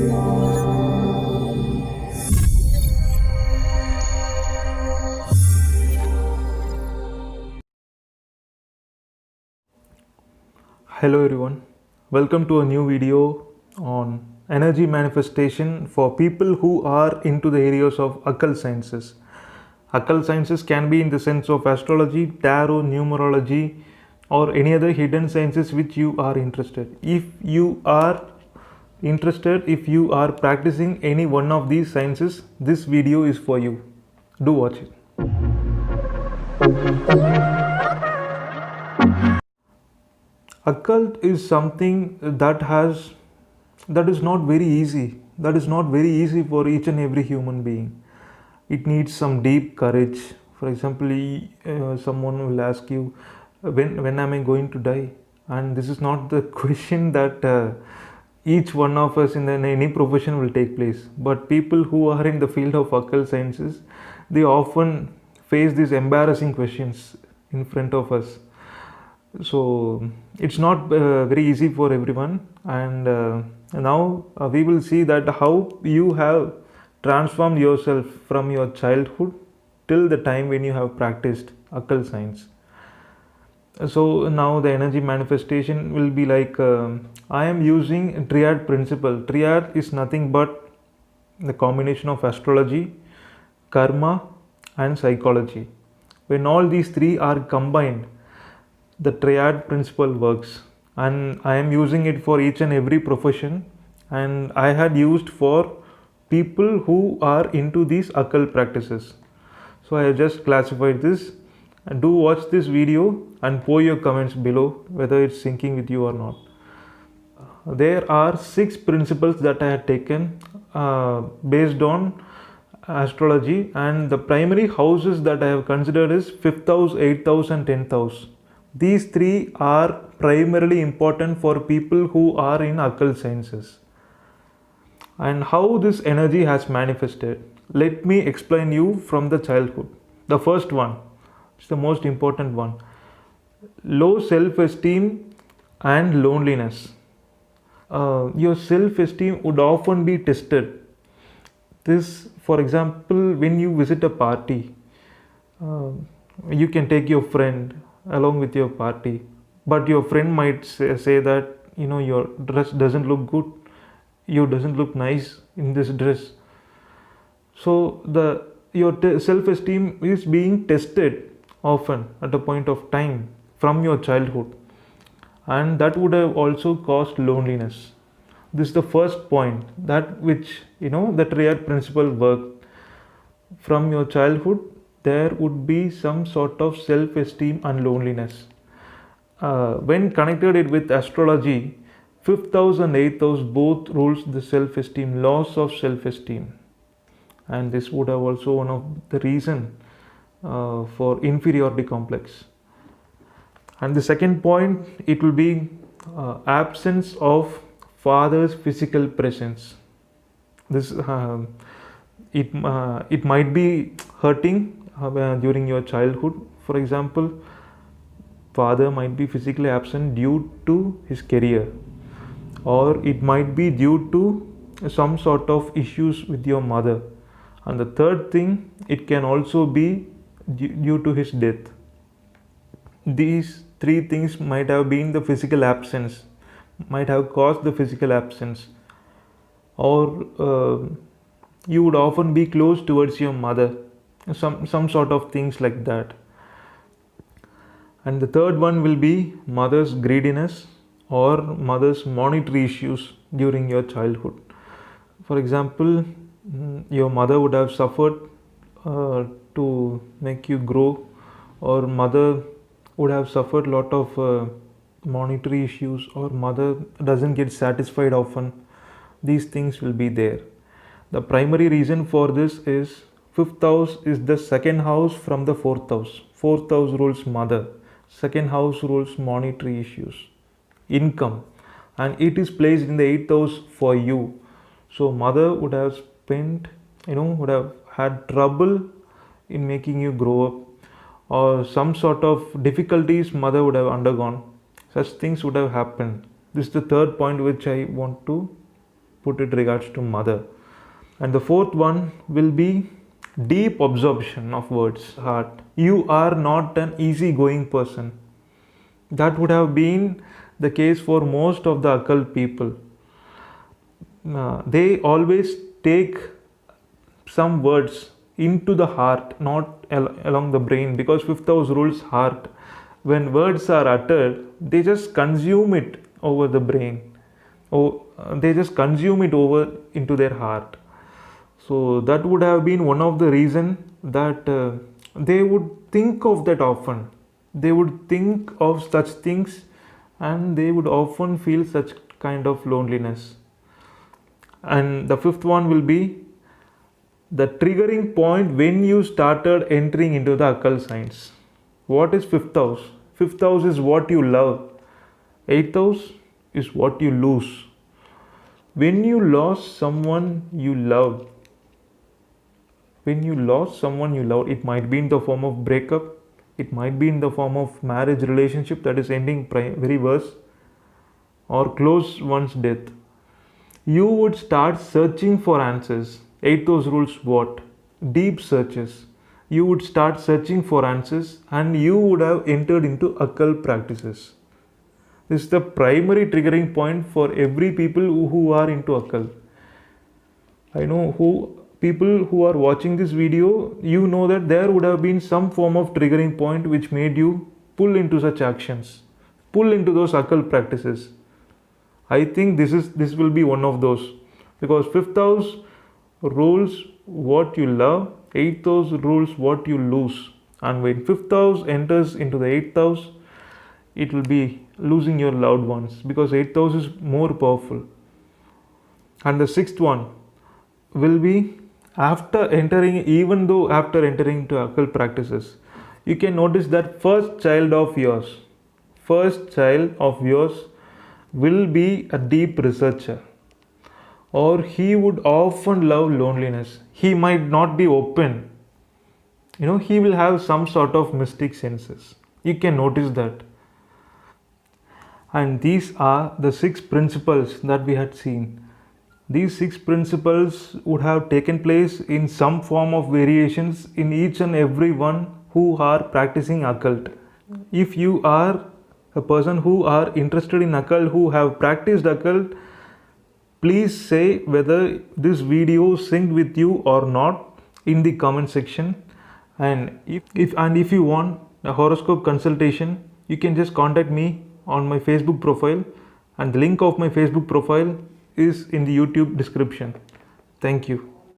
Hello everyone, welcome to a new video on energy manifestation for people who are into the areas of occult sciences. Occult sciences can be in the sense of astrology, tarot, numerology, or any other hidden sciences which you are interested. If you are interested, if you are practicing any one of these sciences, this video is for you. Do watch it. Occult is something that is not very easy. That is not very easy for each and every human being. It needs some deep courage. For example, someone will ask you, when am I going to die? And this is not the question that each one of us in any profession will take place. But people who are in the field of occult sciences, they often face these embarrassing questions in front of us. So it's not very easy for everyone, and now we will see that how you have transformed yourself from your childhood till the time when you have practiced occult science. So now the energy manifestation will be like I am using triad principle. Triad is nothing but the combination of astrology, karma, and psychology. When all these three are combined, the triad principle works, and I am using it for each and every profession, and I had used for people who are into these occult practices. So I have just classified this, and do watch this video and pour your comments below whether it's syncing with you or not. There are 6 principles that I had taken based on astrology, and the primary houses that I have considered is 5th house, 8th house, and 10th house. These 3 are primarily important for people who are in occult sciences. And how this energy has manifested, let me explain you from the childhood. The first one is the most important one: low self-esteem and loneliness. Your self-esteem would often be tested. This, for example, when you visit a party, you can take your friend along with your party, but your friend might say that, your dress doesn't look good, you doesn't look nice in this dress. So your self-esteem is being tested often at a point of time from your childhood, and that would have also caused loneliness. This is the first point, that which the triad principle worked. From your childhood there would be some sort of self-esteem and loneliness. When connected it with astrology, 5th house and 8th house both rules the self-esteem, loss of self-esteem, and this would have also one of the reason for inferiority complex. And the second point, it will be absence of father's physical presence. This it might be hurting during your childhood. For example, father might be physically absent due to his career, or it might be due to some sort of issues with your mother. And the third thing, it can also be due to his death. These 3 things might have been the physical absence, might have caused the physical absence, or you would often be close towards your mother, some sort of things like that. And the third one will be mother's greediness or mother's monetary issues during your childhood. For example, your mother would have suffered to make you grow, or mother would have suffered a lot of monetary issues, or mother doesn't get satisfied often. These things will be there. The primary reason for this is 5th house is the second house from the 4th house. 4th house rules mother, second house rules monetary issues, income, and it is placed in the 8th house for you. So mother would have spent, would have had trouble in making you grow up, or some sort of difficulties mother would have undergone. Such things would have happened. This is the third point which I want to put it regards to mother. And the fourth one will be deep absorption of words, heart. You are not an easygoing person. That would have been the case for most of the occult people. They always take some words into the heart, not along the brain, because fifth house rules heart. When words are uttered, they just consume it over the brain. They just consume it over into their heart. So that would have been one of the reason that they would think of that often. They would think of such things, and they would often feel such kind of loneliness. And the fifth one will be the triggering point when you started entering into the occult science. What is fifth house? Fifth house is what you love. Eighth house is what you lose. When you lost someone you love, it might be in the form of breakup, it might be in the form of marriage relationship that is ending very worse, or close one's death. You would start searching for answers. Eighth house rules what? Deep searches. You would start searching for answers, and you would have entered into occult practices. This is the primary triggering point for every people who are into occult. I know people who are watching this video, you know that there would have been some form of triggering point which made you pull into such actions, pull into those occult practices. I think this will be one of those, because fifth house rules what you love, eighth house rules what you lose, and when fifth house enters into the eighth house, it will be losing your loved ones, because eighth house is more powerful. And the sixth one will be after entering into occult practices, you can notice that first child of yours will be a deep researcher, or he would often love loneliness. He might not be open, he will have some sort of mystic senses. You can notice that. And these are the 6 principles that we had seen. These 6 principles would have taken place in some form of variations in each and every one who are practicing occult. If you are a person who are interested in occult, who have practiced occult, please say whether this video synced with you or not in the comment section. And if you want a horoscope consultation, you can just contact me on my Facebook profile, and the link of my Facebook profile is in the YouTube description. Thank you.